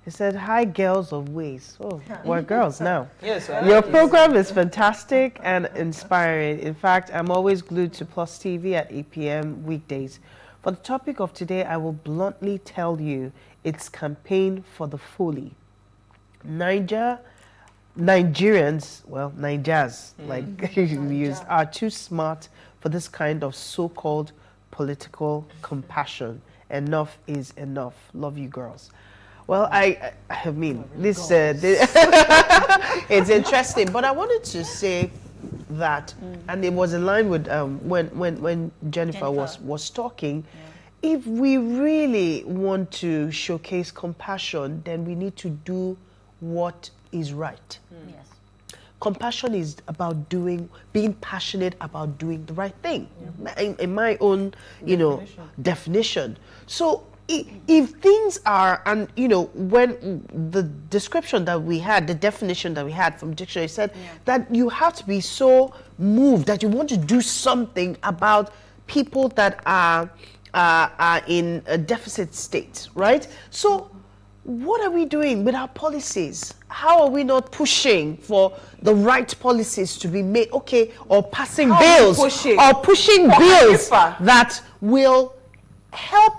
C: It said, hi, girls of ways. Oh, we're girls now.
B: Yes,
C: Your program is fantastic and inspiring. In fact, I'm always glued to Plus TV at 8 p.m. weekdays. For the topic of today, I will bluntly tell you it's campaign for the folly. Nigerians, like you used, are too smart for this kind of so-called political compassion. Enough is enough. Love you, girls. Well, I mean, this it's interesting, but I wanted to say that, and it was in line with when Jennifer was talking. If we really want to showcase compassion, then we need to do what is right.
D: Yes.
C: Compassion is about being passionate about doing the right thing, in my own, definition. So if things are, and when the description that we had, the definition that we had from dictionary said that you have to be so moved that you want to do something about people that are in a deficit state, right? So what are we doing with our policies? How are we not pushing for the right policies to be made, or passing bills, or pushing bills that will help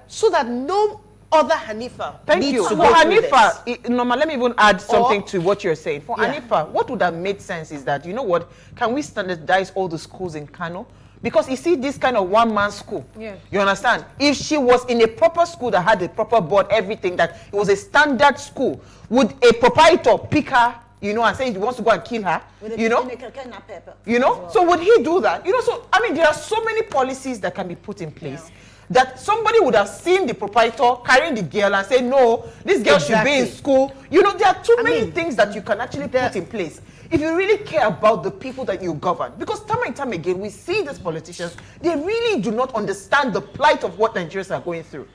C: so that no other Hanifa
B: Thank you.
C: to
B: For
C: go through
B: Hanifa, Norma, let me even add something to what you're saying. For Hanifa, what would have made sense is that, can we standardize all the schools in Kano? Because you see this kind of one-man school, you understand? If she was in a proper school that had a proper board, everything, that it was a standard school, would a proprietor pick her, and say he wants to go and kill her, So would he do that? So, there are so many policies that can be put in place that somebody would have seen the proprietor carrying the girl and say, no, this girl should be in school. There are too many things that you can actually put in place if you really care about the people that you govern. Because time and time again, we see these politicians, they really do not understand the plight of what Nigerians are going through.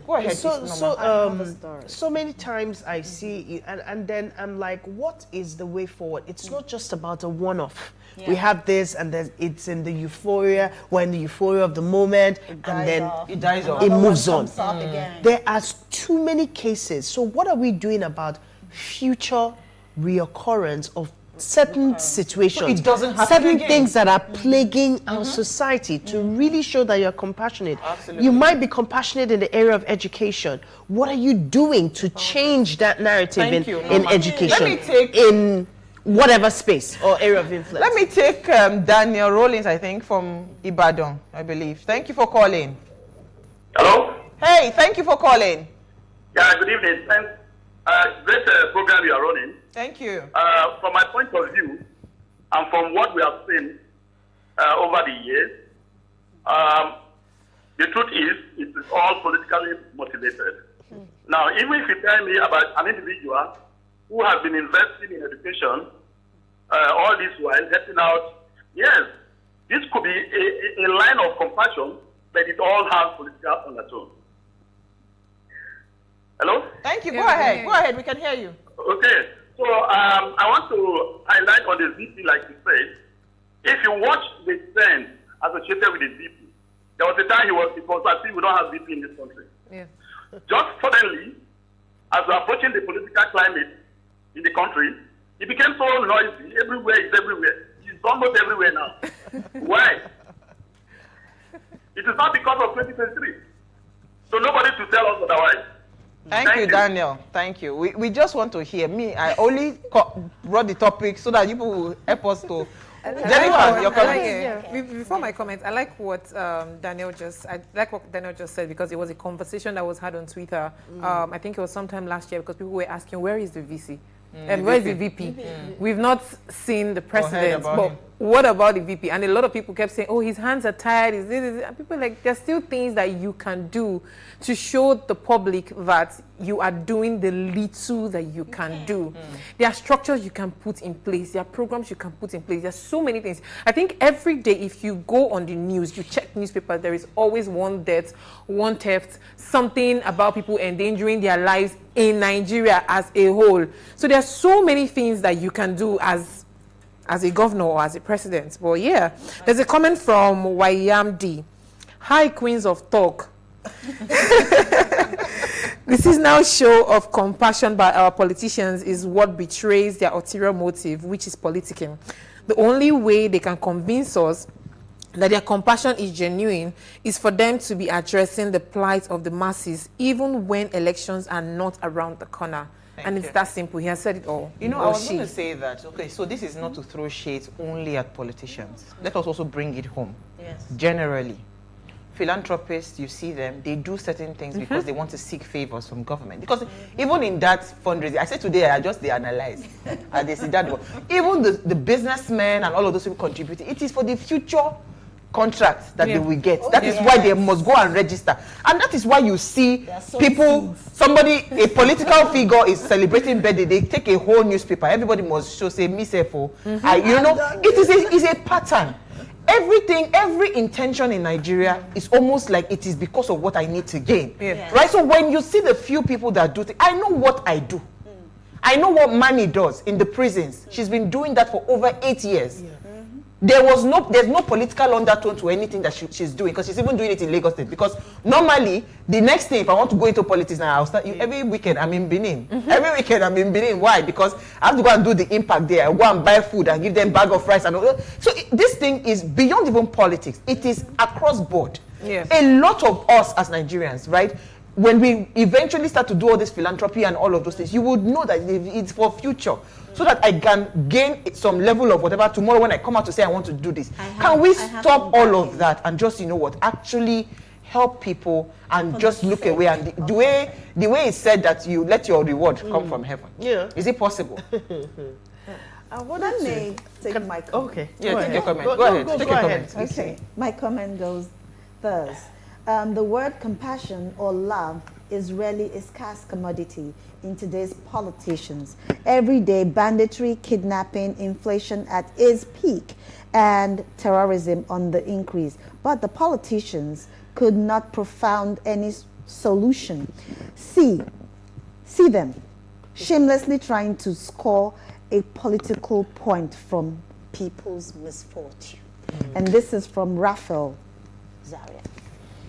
C: Go ahead. So many times I see, and then I'm like, what is the way forward? It's not just about a one-off. We have this, and then it's in the euphoria. We're in the euphoria of the moment, and then it dies off. It moves on. There are too many cases. So what are we doing about future reoccurrence of certain situations,
B: so it doesn't happen
C: certain
B: again.
C: things that are plaguing our society, to really show that you're compassionate?
B: Absolutely.
C: You might be compassionate in the area of education. What are you doing to change that narrative in education?
B: Let me take
C: in whatever space or area of influence.
B: Let me take Daniel Rollins, I think, from Ibadan, I believe. Thank you for calling.
F: Hello?
B: Hey, thank you for calling.
F: Yeah, good evening. Thanks. Great program you are running.
B: Thank you.
F: From my point of view, and from what we have seen over the years, the truth is, it is all politically motivated. Now, even if you tell me about an individual who has been investing in education all this while, helping out, yes, this could be a line of compassion, but it all has political undertone. Hello?
B: Thank you. Go ahead. Go ahead. We can hear you.
F: Okay. So I want to highlight on the VP, like you said. If you watch the trend associated with the VP, there was a time it was as if we don't have VP in this country.
E: Yeah.
F: Just suddenly, as we're approaching the political climate in the country, it became so noisy. Everywhere is everywhere. It's almost everywhere now. Why? It is not because of 2023. So nobody to tell us otherwise.
B: Thank you, Daniel. Thank you. We just want to hear. I only brought the topic so that people will help us to. Jennifer, your comment.
E: Before my comment, I like what Daniel just said, because it was a conversation that was had on Twitter. I think it was sometime last year, because people were asking, where is the VC? And where is the VP? We've not seen the president, but what about the VP? And a lot of people kept saying, oh, his hands are tied. Is this? And people are like, there's still things that you can do to show the public that you are doing the little that you can do. There are structures you can put in place. There are programs you can put in place. There's so many things. I think every day, if you go on the news, you check newspapers, there is always one death, one theft, something about people endangering their lives in Nigeria as a whole. So there are so many things that you can do as a governor or as a president. But yeah, there's a comment from YMD. Hi, Queens of Talk. This is now show of compassion by our politicians is what betrays their ulterior motive, which is politicking. The only way they can convince us that their compassion is genuine is for them to be addressing the plight of the masses, even when elections are not around the corner. And it's that simple. He has said it all.
B: I was going to say that, okay, so this is not to throw shades only at politicians. Let us also bring it home.
D: Yes.
B: Generally. philanthropists, you see them, they do certain things because they want to seek favors from government. Because even in that fundraising, I said today, they analyze. And they see that. Even the businessmen and all of those people contributing, it is for the future contracts that they will get. That is why they must go and register. And that is why you see people, a political figure is celebrating birthday, they take a whole newspaper, everybody must show, say, me, say, for. It is a pattern. Every intention in Nigeria is almost like it is because of what I need to gain. Right? So when you see the few people that do things, I know what I do. I know what Manny does in the prisons. She's been doing that for over 8 years. There's no political undertone to anything that she's doing, because she's even doing it in Lagos State. Because normally, the next thing, if I want to go into politics now, I'll start, every weekend I'm in Benin. Every weekend I'm in Benin. Why? Because I have to go and do the impact there. I go and buy food and give them bag of rice and all. So this thing is beyond even politics. It is across board. A lot of us as Nigerians, right? When we eventually start to do all this philanthropy and all of those things, you would know that it's for future. So that I can gain some level of whatever tomorrow when I come out to say I want to do this. Can we stop all of that and just, actually help people and just look away? And the way it's said that you let your reward come from heaven. Is it possible?
D: Let me take my comment.
B: Okay. Take your comment. Go ahead. Take your comment.
D: Okay. My comment goes thus. The word compassion or love is really a scarce commodity in today's politicians. Every day, banditry, kidnapping, inflation at its peak, and terrorism on the increase. But the politicians could not propound any solution. See them shamelessly trying to score a political point from people's misfortune. And this is from Raphael Zaria.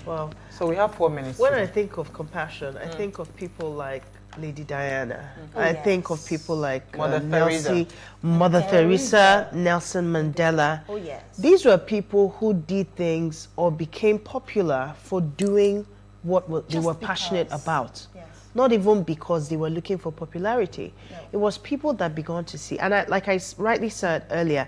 C: Well,
B: so we have 4 minutes.
C: When I think of compassion, I think of people like Lady Diana. I think of people like Mother Teresa, Nelson Mandela.
D: Oh, yes.
C: These were people who did things or became popular for doing what they were passionate about.
D: Yes.
C: Not even because they were looking for popularity. No. It was people that began to see. And like I rightly said earlier,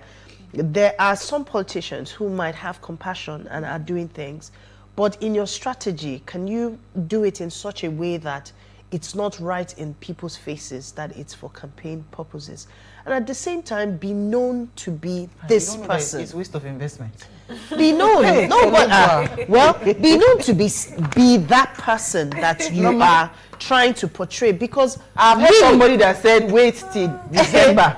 C: there are some politicians who might have compassion and are doing things. But in your strategy, can you do it in such a way that it's not right in people's faces, that it's for campaign purposes? And at the same time, be known to be this person.
B: It's waste of investment.
C: Be known. Be known to be that person that you are trying to portray. Because
B: I've heard somebody that said, wait till December.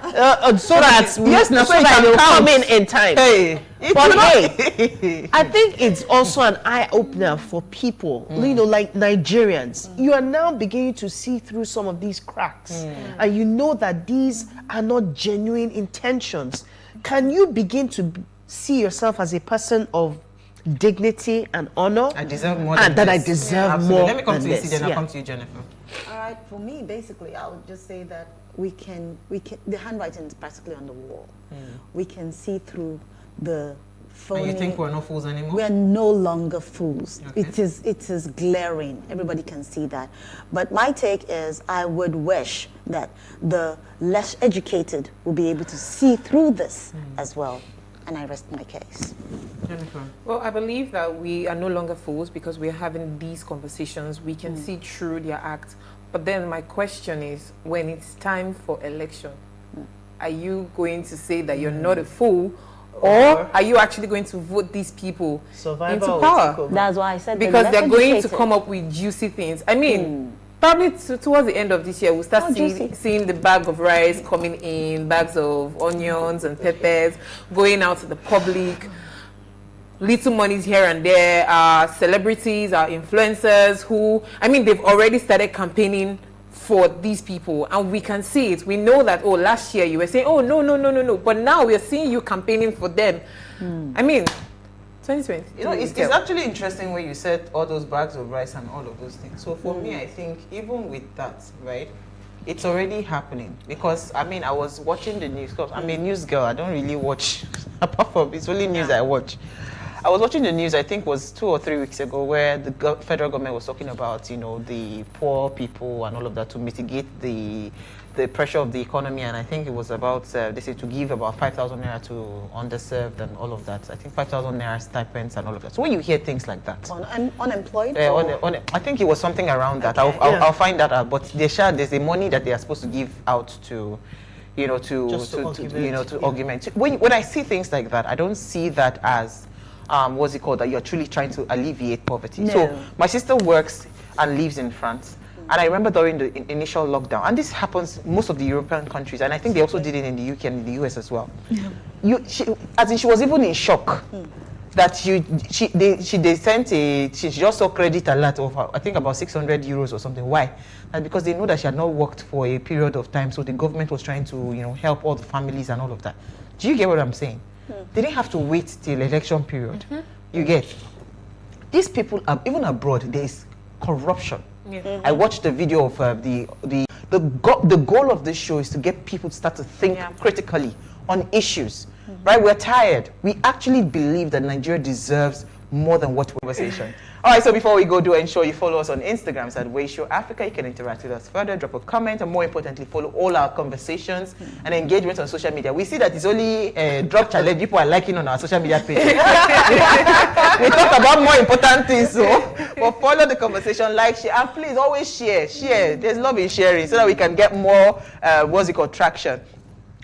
C: So that they will come in time.
B: Hey.
C: But hey, I think it's also an eye-opener for people, like Nigerians. You are now beginning to see through some of these cracks. And you know that these are not genuine intentions. Can you begin to see yourself as a person of dignity and honor?
B: I deserve more than
C: that
B: this.
C: I deserve more.
B: Let me come to you, then I'll
C: Yeah.
B: come to you, Jennifer.
D: All right, for me, basically, I would just say that we can, the handwriting is practically on the wall. We can see through the phony.
B: And you think we're not fools anymore?
D: We're no longer fools.
B: Okay.
D: It is glaring. Everybody can see that. But my take is I would wish that the less educated will be able to see through this as well. And I rest my case.
B: Jennifer.
E: Well, I believe that we are no longer fools because we are having these conversations. We can see through their act. But then my question is, when it's time for election, are you going to say that you're not a fool? Or are you actually going to vote these people into power?
D: That's why I said
E: because they're going to come up with juicy things. I mean, probably towards the end of this year, we'll start seeing the bag of rice coming in, bags of onions and peppers going out to the public. Little monies here and there. Celebrities, influencers who, they've already started campaigning for these people, and we can see it. We know that, last year you were saying, no, but now we are seeing you campaigning for them. 2020.
B: It's actually interesting when you said all those bags of rice and all of those things. So for me, I think even with that, right, it's already happening. Because, I was watching the news. I'm a news girl. I don't really watch, apart from, it's only news I watch. I was watching the news, I think it was 2 or 3 weeks ago, where the federal government was talking about, the poor people and all of that to mitigate the the pressure of the economy, and I think it was about, they said to give about 5,000 naira to underserved and all of that. I think 5,000 naira stipends and all of that. So when you hear things like that.
D: Unemployed?
B: I think it was something around that.
D: Okay.
B: I'll find that out. But there's a money that they are supposed to give out to, augment. When I see things like that, I don't see that as, what's it called, that you're truly trying to alleviate poverty.
D: No.
B: So my sister works and lives in France. And I remember during the initial lockdown, and this happens most of the European countries, and I think they also did it in the UK and in the US as well. Yeah. She was even in shock that they sent she just saw credit alert of, I think, about 600 euros or something. Why? And because they know that she had not worked for a period of time, so the government was trying to help all the families and all of that. Do you get what I'm saying? They didn't have to wait till election period. You get? These people, even abroad, there is corruption. Yeah. I watched the video of the goal of this show is to get people to start to think critically on issues. Right? We're tired. We actually believe that Nigeria deserves more than what we're saying. All right, so before we go, do ensure you follow us on Instagram at PlusTvAfrica. You can interact with us further, drop a comment, and more importantly, follow all our conversations and engagement on social media. We see that it's only drop challenge people are liking on our social media page. We talk about more important things, so but follow the conversation, like, share, and please always share. There's love in sharing so that we can get more, traction.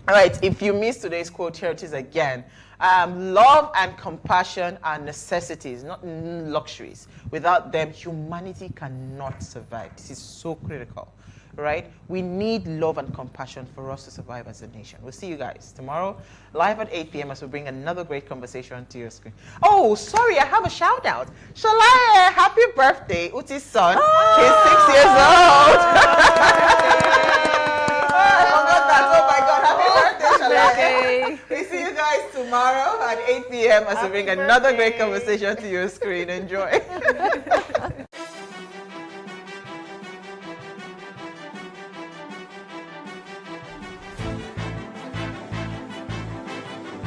B: All right, if you missed today's quote, here it is again. Love and compassion are necessities, not luxuries. Without them, humanity cannot survive. This is so critical, right? We need love and compassion for us to survive as a nation. We'll see you guys tomorrow, live at 8 p.m. as we bring another great conversation to your screen. Oh, sorry, I have a shout out. Shall I? Happy birthday, Uti's son. He's 6 years old. I forgot that. Oh my God, happy birthday, Shalai. We see you guys tomorrow at 8 p.m. as we bring another great conversation to your screen. Enjoy.